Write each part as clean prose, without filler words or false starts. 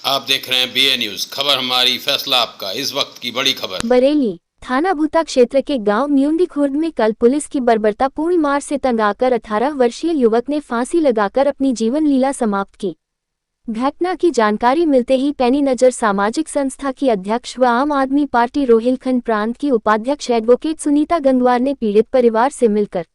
आप देख रहे हैं BA न्यूज, खबर हमारी फैसला आपका। इस वक्त की बड़ी खबर। बरेली थाना भूता क्षेत्र के गांव म्यूंडी खुर्द में कल पुलिस की बर्बरतापूर्ण मार से तंग आकर 18 वर्षीय युवक ने फांसी लगाकर अपनी जीवन लीला समाप्त की। घटना की जानकारी मिलते ही पैनी नजर सामाजिक संस्था की अध्यक्ष व आम आदमी पार्टी रोहिलखंड प्रांत की उपाध्यक्ष एडवोकेट सुनीता गंगवार ने पीड़ित परिवार से मिलकर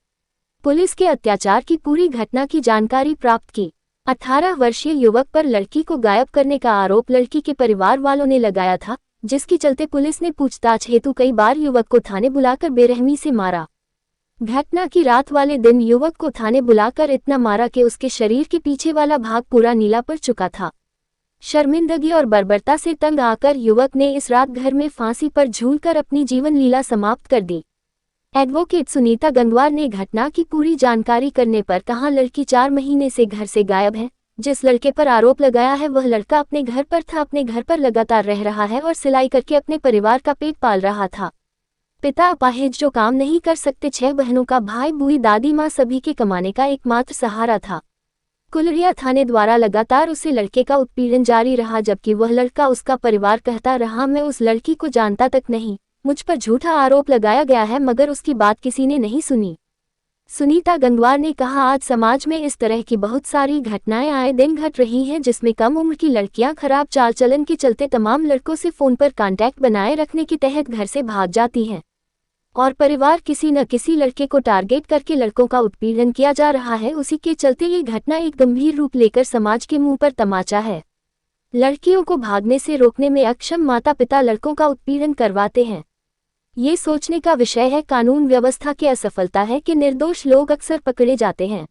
पुलिस के अत्याचार की पूरी घटना की जानकारी प्राप्त की। 18 वर्षीय युवक पर लड़की को गायब करने का आरोप लड़की के परिवार वालों ने लगाया था, जिसके चलते पुलिस ने पूछताछ हेतु कई बार युवक को थाने बुलाकर बेरहमी से मारा। घटना की रात वाले दिन युवक को थाने बुलाकर इतना मारा कि उसके शरीर के पीछे वाला भाग पूरा नीला पड़ चुका था। शर्मिंदगी और बर्बरता से तंग आकर युवक ने इस रात घर में फांसी पर झूलकर अपनी जीवन लीला समाप्त कर दी। एडवोकेट सुनीता गंगवार ने घटना की पूरी जानकारी करने पर कहा, लड़की 4 महीने से घर से गायब है। जिस लड़के पर आरोप लगाया है वह लड़का अपने घर पर था, अपने घर पर लगातार रह रहा है और सिलाई करके अपने परिवार का पेट पाल रहा था। पिता अपाहिज जो काम नहीं कर सकते, 6 बहनों का भाई बुई दादी माँ सभी के कमाने का एकमात्र सहारा था। कुलरिया थाने द्वारा लगातार उसे लड़के का उत्पीड़न जारी रहा, जबकि वह लड़का उसका परिवार कहता रहा, मैं उस लड़की को जानता तक नहीं, मुझ पर झूठा आरोप लगाया गया है, मगर उसकी बात किसी ने नहीं सुनी। सुनीता गंगवार ने कहा, आज समाज में इस तरह की बहुत सारी घटनाएं आए दिन घट रही हैं, जिसमें कम उम्र की लड़कियां खराब चाल चलन के चलते तमाम लड़कों से फोन पर कांटेक्ट बनाए रखने के तहत घर से भाग जाती हैं और परिवार किसी न किसी लड़के को टारगेट करके लड़कों का उत्पीड़न किया जा रहा है। उसी के चलते ये घटना एक गंभीर रूप लेकर समाज के मुंह पर तमाचा है। लड़कियों को भागने से रोकने में अक्षम माता पिता लड़कों का उत्पीड़न करवाते हैं। ये सोचने का विषय है, कानून व्यवस्था की असफलता है कि निर्दोष लोग अक्सर पकड़े जाते हैं।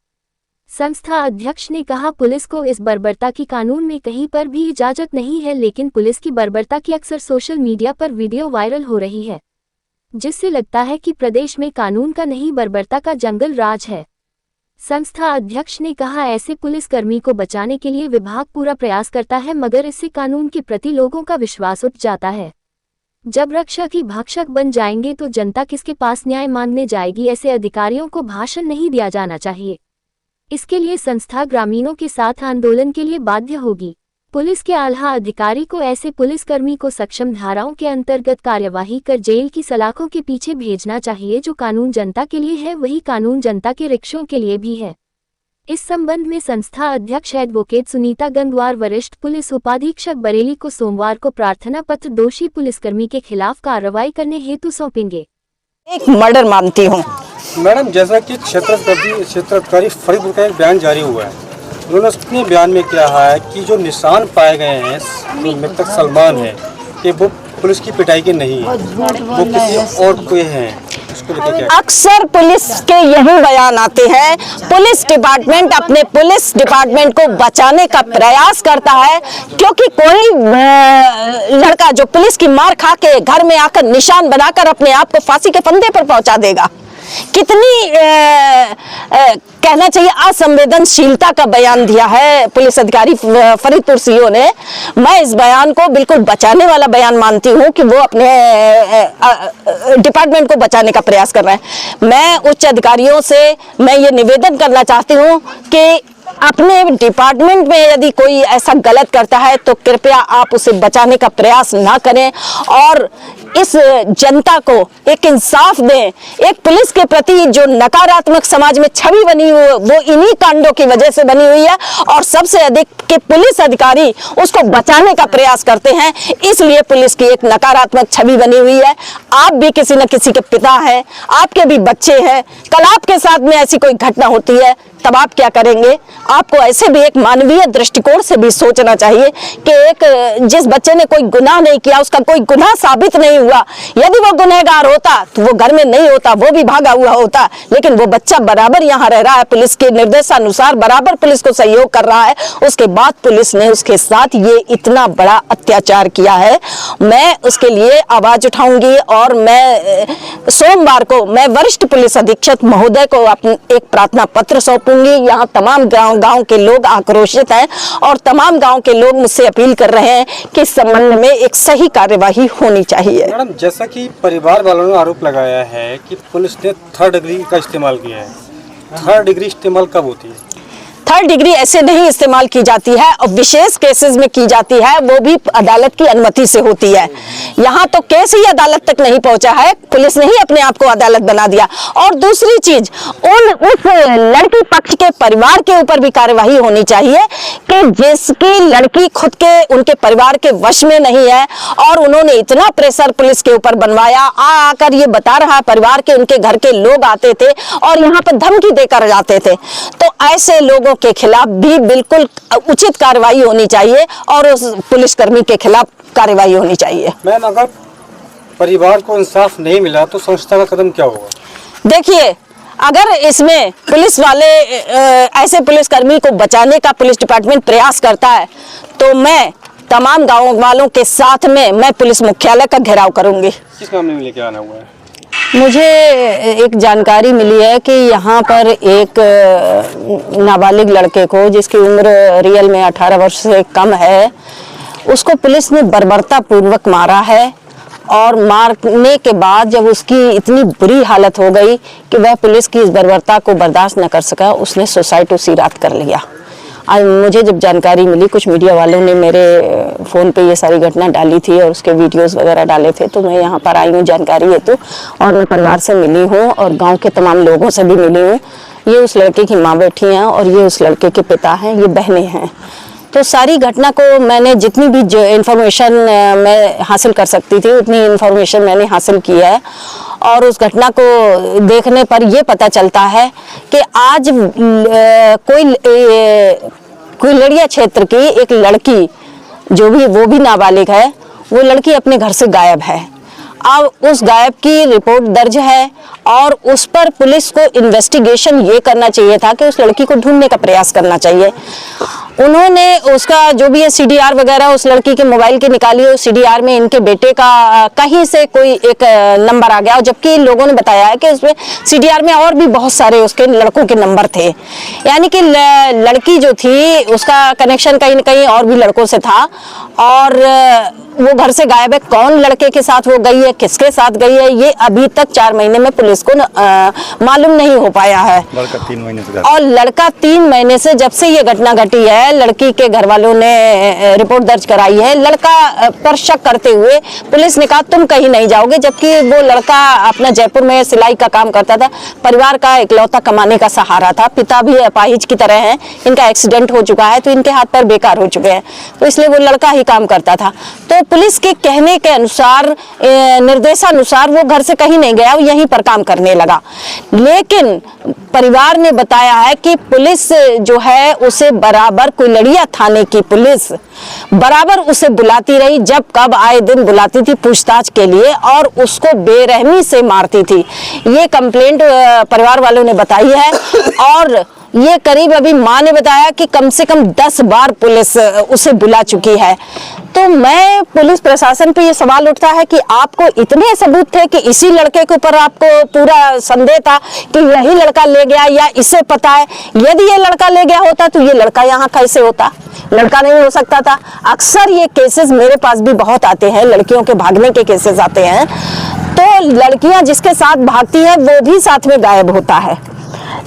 संस्था अध्यक्ष ने कहा, पुलिस को इस बर्बरता की कानून में कहीं पर भी इजाजत नहीं है, लेकिन पुलिस की बर्बरता की अक्सर सोशल मीडिया पर वीडियो वायरल हो रही है, जिससे लगता है कि प्रदेश में कानून का नहीं बर्बरता का जंगल राज है। संस्था अध्यक्ष ने कहा, ऐसे पुलिसकर्मी को बचाने के लिए विभाग पूरा प्रयास करता है, मगर इससे कानून के प्रति लोगों का विश्वास उठ जाता है। जब रक्षक ही भक्षक बन जाएंगे तो जनता किसके पास न्याय मांगने जाएगी। ऐसे अधिकारियों को भाषण नहीं दिया जाना चाहिए। इसके लिए संस्था ग्रामीणों के साथ आंदोलन के लिए बाध्य होगी। पुलिस के आला अधिकारी को ऐसे पुलिसकर्मी को सक्षम धाराओं के अंतर्गत कार्यवाही कर जेल की सलाखों के पीछे भेजना चाहिए। जो कानून जनता के लिए है वही कानून जनता के रिक्शों के लिए भी है। इस संबंध में संस्था अध्यक्ष एडवोकेट सुनीता गंगवार वरिष्ठ पुलिस उपाधीक्षक बरेली को सोमवार को प्रार्थना पत्र दोषी पुलिसकर्मी के खिलाफ कार्रवाई करने हेतु सौंपेंगे। एक मर्डर मानती हूँ। मैडम, जैसा कि क्षेत्राधिकारी फरीदपुर का एक बयान जारी हुआ है, उन्होंने अपने बयान में क्या है कि जो निशान पाए गए हैं जो मृतक सलमान है कि वो पुलिस की पिटाई के नहीं है, वो किसी और के हैं। अक्सर पुलिस के यही बयान आते हैं। पुलिस डिपार्टमेंट अपने पुलिस डिपार्टमेंट को बचाने का प्रयास करता है, क्योंकि कोई लड़का जो पुलिस की मार खा के घर में आकर निशान बनाकर अपने आप को फांसी के फंदे पर पहुंचा देगा। कितनी कहना चाहिए असंवेदनशीलता का बयान दिया है पुलिस अधिकारी फरीदपुर सीओ ने। मैं इस बयान को बिल्कुल बचाने वाला बयान मानती हूं कि वो अपने डिपार्टमेंट को बचाने का प्रयास कर रहे हैं। मैं उच्च अधिकारियों से मैं ये निवेदन करना चाहती हूं कि अपने डिपार्टमेंट में यदि कोई ऐसा गलत करता है तो कृपया आप उसे बचाने का प्रयास ना करें और इस जनता को एक इंसाफ दें। एक पुलिस के प्रति जो नकारात्मक समाज में छवि बनी हुई वो इन्हीं कांडों की वजह से बनी हुई है और सबसे अधिक के पुलिस अधिकारी उसको बचाने का प्रयास करते हैं, इसलिए पुलिस की एक नकारात्मक छवि बनी हुई है। आप भी किसी न किसी के पिता हैं, आपके भी बच्चे हैं, कल आपके साथ में ऐसी कोई घटना होती है तब आप क्या करेंगे? आपको ऐसे भी एक मानवीय दृष्टिकोण से भी सोचना चाहिए कि एक जिस बच्चे ने कोई गुनाह नहीं किया, उसका कोई गुनाह साबित नहीं हुआ, यदि वो गुनहगार होता तो वो घर में नहीं होता, वो भी भागा हुआ होता, लेकिन वो बच्चा बराबर यहाँ रह रहा है, पुलिस के निर्देशानुसार बराबर पुलिस को सहयोग कर रहा है। उसके बाद पुलिस ने उसके साथ ये इतना बड़ा अत्याचार किया है। मैं उसके लिए आवाज उठाऊंगी और मैं सोमवार को मैं वरिष्ठ पुलिस अधीक्षक महोदय को एक प्रार्थना पत्र सौंपूंगी। यहाँ तमाम गांव के लोग आक्रोशित हैं और तमाम गांव के लोग मुझसे अपील कर रहे हैं कि इस संबंध में एक सही कार्यवाही होनी चाहिए। मैडम, जैसा कि परिवार वालों ने आरोप लगाया है कि पुलिस ने 3rd डिग्री का इस्तेमाल किया है, 3rd डिग्री इस्तेमाल कब होती है? थर्ड डिग्री ऐसे नहीं इस्तेमाल की जाती है, और विशेष केसेस में की जाती है, वो भी अदालत की अनुमति से होती है। यहाँ तो केस ही अदालत तक नहीं पहुंचा है, पुलिस ने ही अपने आप को अदालत बना दिया। और दूसरी चीज, उस लड़की पक्ष के परिवार के ऊपर भी कार्यवाही होनी चाहिए कि जिसकी लड़की खुद के उनके परिवार के वश में नहीं है, और उन्होंने इतना प्रेशर पुलिस के ऊपर बनवाया, आकर ये बता रहा है परिवार के उनके घर के लोग आते थे और यहाँ पर धमकी देकर जाते थे। तो ऐसे लोगों के खिलाफ भी बिल्कुल उचित कार्रवाई होनी चाहिए और उस पुलिसकर्मी के खिलाफ कार्रवाई होनी चाहिए। मैम, अगर परिवार को इंसाफ नहीं मिला तो संस्था का कदम क्या होगा? देखिए, अगर इसमें पुलिस वाले ऐसे पुलिसकर्मी को बचाने का पुलिस डिपार्टमेंट प्रयास करता है तो मैं तमाम गाँव वालों के साथ में मैं पुलिस मुख्यालय का घेराव करूंगी। किस मामले में लेके आना हुआ है? मुझे एक जानकारी मिली है कि यहाँ पर एक नाबालिग लड़के को, जिसकी उम्र रियल में 18 वर्ष से कम है, उसको पुलिस ने बर्बरता पूर्वक मारा है। और मारने के बाद जब उसकी इतनी बुरी हालत हो गई कि वह पुलिस की इस बर्बरता को बर्दाश्त न कर सका, उसने सुसाइड उसी रात कर लिया। आज मुझे जब जानकारी मिली, कुछ मीडिया वालों ने मेरे फ़ोन पे ये सारी घटना डाली थी और उसके वीडियोस वगैरह डाले थे, तो मैं यहाँ पर आई हूँ जानकारी हेतु, और मैं परिवार से मिली हूँ और गांव के तमाम लोगों से भी मिली हूँ। ये उस लड़के की माँ बैठी हैं और ये उस लड़के के पिता हैं, ये बहनें हैं। तो सारी घटना को मैंने जितनी भी जो इन्फॉर्मेशन मैं हासिल कर सकती थी उतनी इन्फॉर्मेशन मैंने हासिल की है, और उस घटना को देखने पर ये पता चलता है कि आज कोई लड़िया क्षेत्र की एक लड़की, जो भी वो भी नाबालिग है, वो लड़की अपने घर से गायब है। अब उस गायब की रिपोर्ट दर्ज है और उस पर पुलिस को इन्वेस्टिगेशन ये करना चाहिए था कि उस लड़की को ढूंढने का प्रयास करना चाहिए। उन्होंने उसका जो भी है CDR वगैरह उस लड़की के मोबाइल के निकाली, उस CDR में इनके बेटे का कहीं से कोई एक नंबर आ गया, और जबकि लोगों ने बताया है कि उसमें CDR में और भी बहुत सारे उसके लड़कों के नंबर थे। यानी कि लड़की जो थी उसका कनेक्शन कहीं न कहीं और भी लड़कों से था, और वो घर से गायब है। कौन लड़के के साथ वो गई है, किसके साथ गई है, ये अभी तक 4 महीने में पुलिस को मालूम नहीं हो पाया है। लड़का 3 महीने से, और लड़का 3 महीने से, जब से ये घटना घटी है, लड़की के घर वालों ने रिपोर्ट दर्ज कराई है। लड़का पर शक करते हुए पुलिस ने कहा तुम कहीं नहीं जाओगे, जबकि वो लड़का अपना जयपुर में सिलाई का काम करता था, परिवार का इकलौता कमाने का सहारा था। पिता भी अपाहिज की तरह हैं, इनका एक्सीडेंट हो चुका है तो इनके हाथ पैर बेकार हो चुके हैं, तो इसलिए वो लड़का ही काम करता था। तो पुलिस के कहने के अनुसार, निर्देशानुसार वो घर से कहीं नहीं गया, वो यहीं पर काम करने लगा। लेकिन परिवार ने बताया है कि पुलिस जो है उसे बराबर, कुलड़िया थाने की पुलिस बराबर उसे बुलाती रही, जब कब आए दिन बुलाती थी पूछताछ के लिए, और उसको बेरहमी से मारती थी। ये कंप्लेंट परिवार वालों ने बताई है, और ये करीब अभी माँ ने बताया कि कम से कम 10 बार पुलिस उसे बुला चुकी है। तो मैं पुलिस प्रशासन पे ये सवाल उठता है कि आपको इतने सबूत थे कि इसी लड़के के ऊपर आपको पूरा संदेह था कि यही लड़का ले गया या इसे पता है। यदि ये लड़का ले गया होता तो ये लड़का यहाँ कैसे होता? लड़का नहीं हो सकता था। अक्सर ये केसेस मेरे पास भी बहुत आते हैं, लड़कियों के भागने के केसेस आते हैं, तो लड़कियां जिसके साथ भागती हैं वो भी साथ में गायब होता है।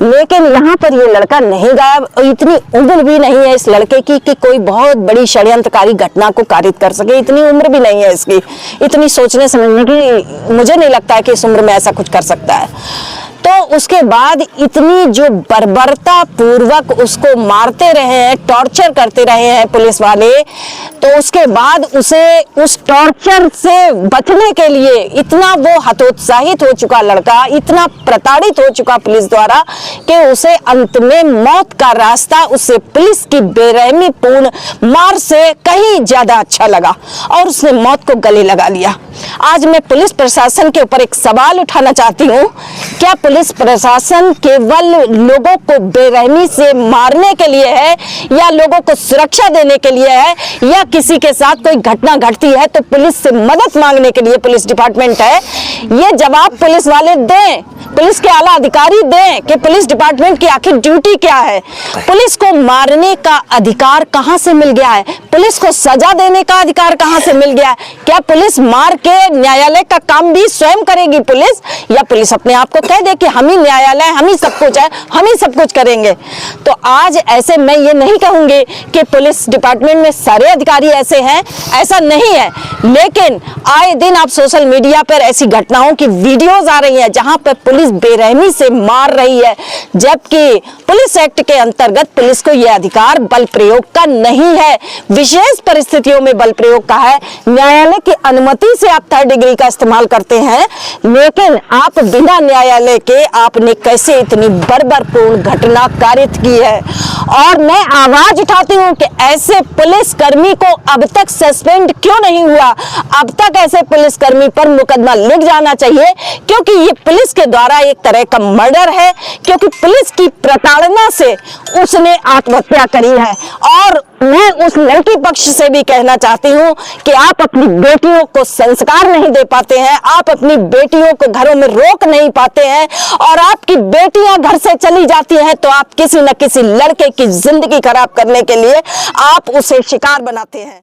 लेकिन यहाँ पर ये लड़का नहीं गायब, इतनी उम्र भी नहीं है इस लड़के की कि कोई बहुत बड़ी षड्यंत्रकारी घटना को कारित कर सके। इतनी उम्र भी नहीं है इसकी, इतनी सोचने समझने की मुझे नहीं लगता है कि इस उम्र में ऐसा कुछ कर सकता है। तो उसके बाद इतनी जो बर्बरता पूर्वक उसको मारते रहे हैं, टॉर्चर करते रहे हैं पुलिस वाले, तो उसके बाद उसे उस टॉर्चर से बचने के लिए इतना वो हतोत्साहित हो चुका लड़का, इतना प्रताड़ित हो चुका पुलिस द्वारा कि उसे अंत में मौत का रास्ता उसे पुलिस की बेरहमी पूर्ण मार से कहीं ज्यादा अच्छा लगा और उसने मौत को गले लगा लिया। आज मैं पुलिस प्रशासन के ऊपर एक सवाल उठाना चाहती हूँ, क्या पुलिस प्रशासन केवल लोगों को बेरहमी से मारने के लिए है या लोगों को सुरक्षा देने के लिए है, या किसी के साथ कोई घटना घटती है तो पुलिस से मदद मांगने के लिए पुलिस डिपार्टमेंट है? ये जवाब पुलिस वाले दें, पुलिस के आला अधिकारी दें कि पुलिस डिपार्टमेंट की आखिर ड्यूटी क्या है। पुलिस को मारने का अधिकार कहां से मिल गया है? पुलिस को सजा देने का अधिकार कहां से मिल गया? क्या पुलिस मार के न्यायालय का काम भी स्वयं करेगी पुलिस, या पुलिस अपने आप को कह दे कि हम ही न्यायालय, हम ही सब कुछ है, हम ही सब कुछ करेंगे? तो आज ऐसे मैं ये नहीं कहूंगी कि पुलिस डिपार्टमेंट में सारे अधिकारी ऐसे हैं, ऐसा नहीं है, लेकिन आए दिन आप सोशल मीडिया पर ऐसी घटनाओं की वीडियोस आ रही हैं जहां पर पुलिस बेरहमी से मार रही है, जबकि पुलिस एक्ट के अंतर्गत पुलिस को यह अधिकार बल प्रयोग का नहीं है। विशेष परिस्थितियों में बल प्रयोग का है। न्यायालय की अनुमति से आप थर्ड डिग्री का इस्तेमाल करते हैं, लेकिन आप बिना न्यायालय के आपने कैसे इतनी बर्बरपूर्ण घटना कारित की है? और मैं आवाज उठाती हूं कि ऐसे पुलिसकर्मी को अब तक सस्पेंड क्यों नहीं हुआ? अब तक ऐसे पुलिसकर्मी पर मुकदमा लिख जाना चाहिए, क्योंकि ये पुलिस के द्वारा एक तरह का मर्डर है, क्योंकि पुलिस की प्रताड़ना से उसने आत्महत्या करी है। और मैं उस लड़की पक्ष से भी कहना चाहती हूं कि आप अपनी बेटियों को संस्कार नहीं दे पाते हैं, आप अपनी बेटियों को घरों में रोक नहीं पाते हैं, और आपकी बेटियां घर से चली जाती हैं तो आप किसी न किसी लड़के की जिंदगी खराब करने के लिए आप उसे शिकार बनाते हैं।